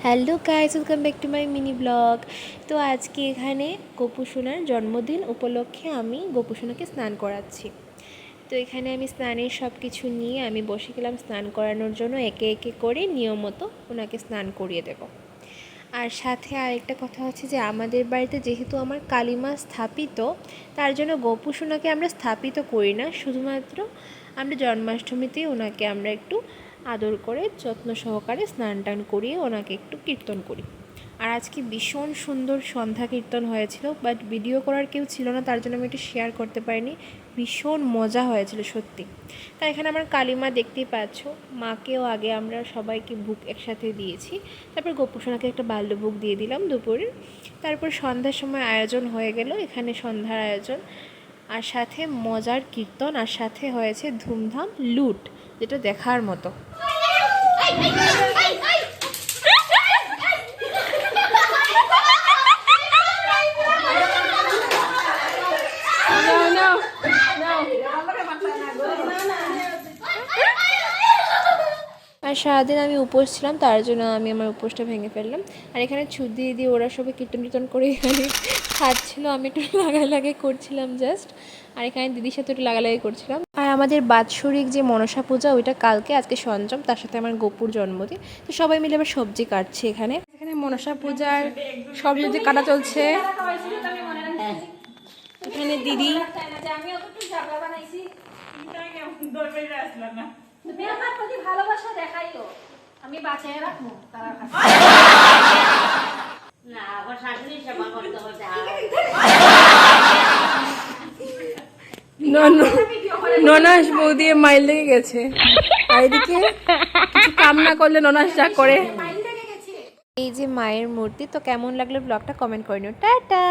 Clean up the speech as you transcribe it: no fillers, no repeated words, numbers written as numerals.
Hello guys, welcome back to my mini blog. তো আজকে এখানে গোপুসোনার জন্মদিন উপলক্ষে আমি গোপুসোনাকে স্নান করাচ্ছি। তো এখানে আমি স্নানের সব কিছু নিয়ে আমি বসে গেলাম স্নান করানোর জন্য। একে একে করে নিয়মত ওনাকে স্নান করিয়ে দেব। আর সাথে আরেকটা কথা হচ্ছে যে আমাদের বাড়িতে যেহেতু আমার কালীমা স্থাপিত, তার জন্য গোপুসোনাকে আমরা স্থাপিত করি না, শুধুমাত্র আমরা জন্মাষ্টমীতেই ওনাকে আমরা একটু আদর করে যত্ন সহকারে স্নান টান করিয়ে ওনাকে একটু কীর্তন করি। আর আজকে ভীষণ সুন্দর সন্ধ্যা কীর্তন হয়েছিল, বাট ভিডিও করার কেউ ছিল না, তার জন্য আমি একটু শেয়ার করতে পারিনি। ভীষণ মজা হয়েছিল সত্যি। তা এখানে আমার কালীমা দেখতেই পাচ্ছ, মাকেও আগে আমরা সবাইকে ভোগ একসাথে দিয়েছি, তারপর গোপুসোনাকে একটা বাল্যভোগ দিয়ে দিলাম দুপুরে। তারপর সন্ধ্যার সময় আয়োজন হয়ে গেল, এখানে সন্ধ্যার আয়োজন, আর সাথে মজার কীর্তন, আর সাথে হয়েছে ধুমধাম লুট, যেটা দেখার মতো। আর সারাদিন আমি উপোস ছিলাম, তার জন্য আমি আমার উপোসটা ভেঙে ফেললাম। আর এখানে ছুট দিয়ে দিয়ে ওরা সবাই কীর্তন টীর্তন করে এখানে খাচ্ছিলো, আমি একটু লাগালাগি করছিলাম জাস্ট। আর এখানে দিদির সাথে একটু লাগালাগি করছিলাম। আর আমাদের বাৎসরিক যে মনসা পূজা, ওইটা কালকে, আজকে সঞ্চম, তার সাথে আমার গোপুর জন্মদিন। তো সবাই মিলে আবার সবজি কাটছে এখানে। এখানে মনসা পূজার সবজি কাটা চলছে। এখানে দিদি ভালোবাসা দেখাইও, আমি বাঁচিয়ে রাখবো তারা না আবার শাশুড়ি সেবা করতে হচ্ছে। ননাস বউ দিয়ে মাইল লেগে গেছে, আর এদিকে কিছু কাম না করলে ননাস যা করে। এই যে মায়ের মূর্তি। তো কেমন লাগলো ব্লগটা কমেন্ট করে নিও। টাটা।